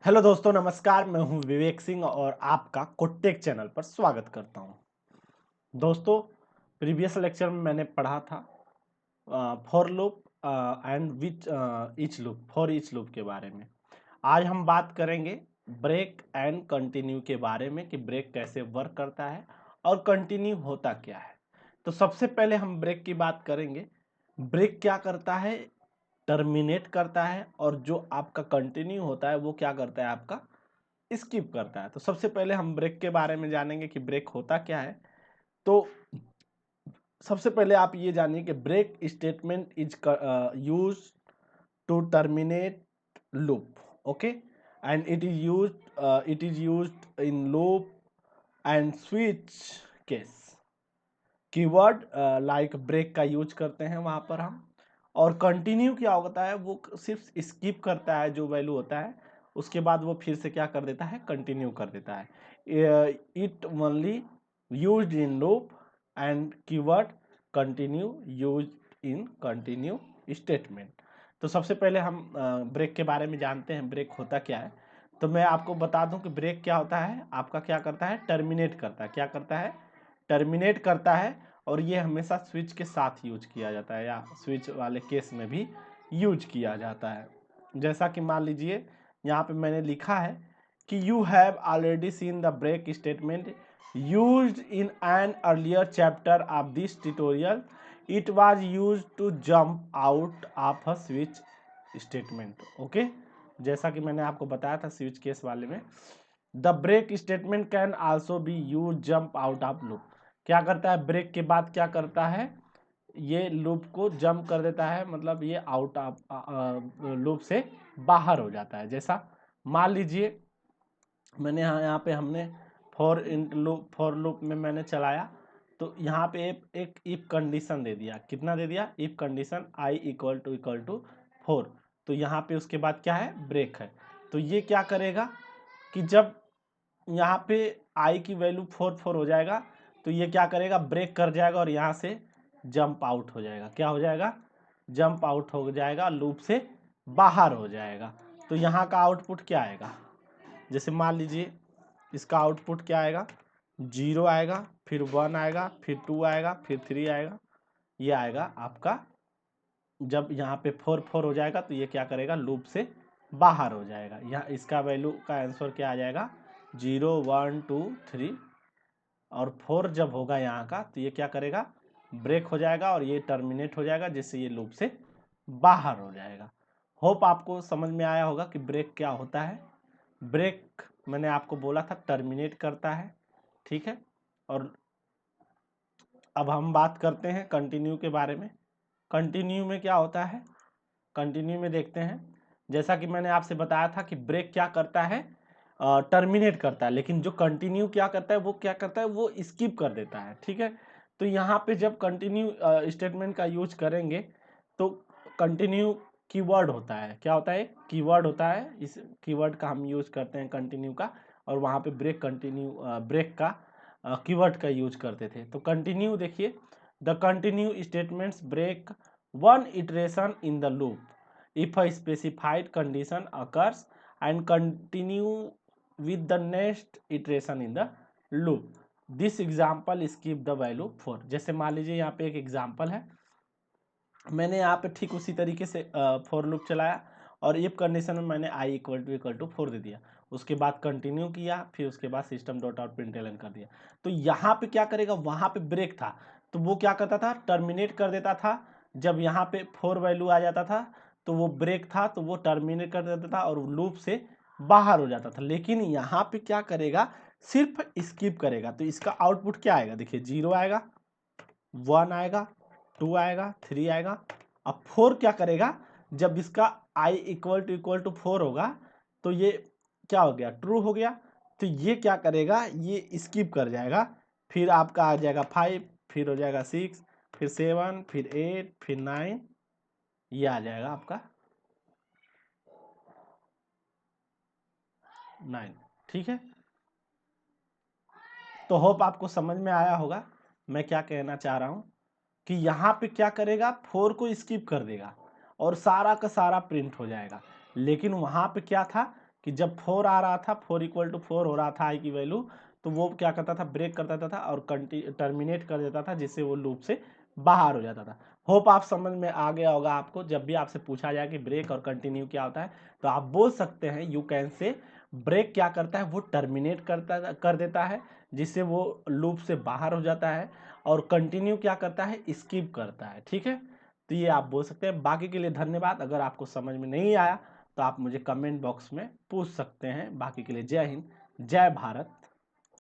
Hello दोस्तों, नमस्कार। मैं हूं विवेक सिंह और आपका कोटेक चैनल पर स्वागत करता हूं। दोस्तों, प्रीवियस लेक्चर में मैंने पढ़ा था for loop and which each loop for each loop के बारे में। आज हम बात करेंगे ब्रेक एंड कंटिन्यू के बारे में कि ब्रेक कैसे वर्क करता है और कंटिन्यू होता क्या है। तो सबसे पहले हम ब्रेक की बात करेंगे। ब्रेक क्या करता है? टर्मिनेट करता है, और जो आपका कंटिन्यू होता है वो क्या करता है? आपका स्किप करता है। तो सबसे पहले हम ब्रेक के बारे में जानेंगे कि ब्रेक होता क्या है। तो सबसे पहले आप ये जानिए कि break statement is use to terminate loop, okay, and it is used in loop and switch case. Keyword like break का यूज करते हैं वहां पर हम। और कंटिन्यू क्या होता है? वो सिर्फ स्किप करता है, जो वैल्यू होता है उसके बाद वो फिर से क्या कर देता है? कंटिन्यू कर देता है। It only used in loop and keyword continue used in continue statement. तो सबसे पहले हम ब्रेक के बारे में जानते हैं, ब्रेक होता क्या है। तो मैं आपको बता दूं कि ब्रेक क्या होता है। आपका क्या करता है? टर्मिनेट करता है। क्या करता है? टर्मिनेट करता है। और ये हमेशा स्विच के साथ यूज किया जाता है, या स्विच वाले केस में भी यूज किया जाता है। जैसा कि मान लीजिए यहाँ पे मैंने लिखा है कि you have already seen the break statement used in an earlier chapter of this tutorial. It was used to jump out of a switch statement. Okay, जैसा कि मैंने आपको बताया था स्विच केस वाले में, the break statement can also be use jump out of loop. क्या करता है? ब्रेक के बाद क्या करता है? ये लूप को जंप कर देता है, मतलब ये आउट ऑफ लूप से बाहर हो जाता है। जैसा मान लीजिए मैंने यहाँ पे हमने फॉर लूप में मैंने चलाया, तो यहाँ पे एक इफ कंडीशन दे दिया। कितना दे दिया? If condition I equal to 4। तो यहाँ पे उसके बाद क्या है? ब्रेक है। तो ये क्या करेगा कि जब यहाँ पे आई की वैल्यू 4 हो जाएगा, तो ये क्या करेगा? ब्रेक कर जाएगा और यहाँ से जंप आउट हो जाएगा। क्या हो जाएगा? जंप आउट हो जाएगा, लूप से बाहर हो जाएगा। तो यहाँ का आउटपुट क्या आएगा? जैसे मान लीजिए इसका आउटपुट क्या आएगा? 0 आएगा, फिर 1 आएगा, फिर 2 आएगा, फिर 3 आएगा। ये आएगा आपका। जब यहाँ पे 4 हो जाएगा तो ये क्या करेगा? लूप से बाहर हो जाएगा। यहाँ इसका वैल्यू का आंसर क्या आ जाएगा? 0 1 2 3। और 4 जब होगा यहाँ का, तो ये क्या करेगा? ब्रेक हो जाएगा और ये टर्मिनेट हो जाएगा, जिससे ये लूप से बाहर हो जाएगा। होप आपको समझ में आया होगा कि ब्रेक क्या होता है। ब्रेक मैंने आपको बोला था टर्मिनेट करता है, ठीक है। और अब हम बात करते हैं कंटिन्यू के बारे में। कंटिन्यू में क्या होता है? कंटिन्यू में देखते हैं, जैसा कि मैंने आपसे बताया था कि ब्रेक क्या करता है? टर्मिनेट करता है। लेकिन जो कंटिन्यू क्या करता है, वो क्या करता है? वो स्किप कर देता है, ठीक है। तो यहाँ पे जब कंटिन्यू स्टेटमेंट का यूज करेंगे, तो कंटिन्यू कीवर्ड होता है। क्या होता है? कीवर्ड होता है। इस कीवर्ड का हम यूज करते हैं कंटिन्यू का, और वहाँ पे ब्रेक का कीवर्ड का यूज करते थे। तो कंटिन्यू देखिए, the continue statements break one iteration in the loop if a specified condition occurs and continue with the next iteration in the loop. This example skip the value 4। जैसे मान लीजिए यहाँ पे एक एग्जाम्पल है, मैंने यहाँ पे ठीक उसी तरीके से फॉर लूप चलाया, और इफ कंडीशन में मैंने आई इक्वल टू 4 दे दिया। उसके बाद कंटिन्यू किया, फिर उसके बाद सिस्टम डॉट आउट प्रिंटलन कर दिया। तो यहाँ पे क्या करेगा? वहाँ पे ब्रेक था, तो वो क्या करता था? टर्मिनेट कर देता था। जब यहाँ पे 4 वैल्यू आ जाता था, तो वो ब्रेक था, तो वो टर्मिनेट कर देता था और लूप से बाहर हो जाता था। लेकिन यहाँ पे क्या करेगा? सिर्फ स्किप करेगा। तो इसका आउटपुट क्या आएगा? देखिए, 0 आएगा, 1 आएगा, 2 आएगा, 3 आएगा। अब 4 क्या करेगा? जब इसका आई इक्वल टू 4 होगा, तो ये क्या हो गया? ट्रू हो गया। तो ये क्या करेगा? ये स्किप कर जाएगा। फिर आपका आ जाएगा 5, फिर हो जाएगा 6, फिर 7, फिर 8, फिर 9। ये आ जाएगा आपका 9, ठीक है। तो होप आपको समझ में आया होगा मैं क्या कहना चाह रहा हूं, कि यहाँ पे क्या करेगा? 4 को स्किप कर देगा और सारा का सारा प्रिंट हो जाएगा। लेकिन वहां पे क्या था कि जब 4 आ रहा था, 4 इक्वल टू 4 हो रहा था आई की वैल्यू, तो वो क्या करता था, ब्रेक कर देता था और टर्मिनेट कर देता था, जिससे वो लूप से बाहर हो जाता था। होप आप समझ में आ गया होगा आपको। जब भी आपसे पूछा जाए कि ब्रेक और कंटिन्यू क्या होता है, तो आप बोल सकते हैं यू कैन से ब्रेक क्या करता है, वो टर्मिनेट कर देता है, जिससे वो लूप से बाहर हो जाता है, और कंटिन्यू क्या करता है, स्किप करता है। ठीक है, तो ये आप बोल सकते हैं। बाकी के लिए धन्यवाद। अगर आपको समझ में नहीं आया तो आप मुझे कमेंट बॉक्स में पूछ सकते हैं। बाकी के लिए जय हिंद, जय भारत।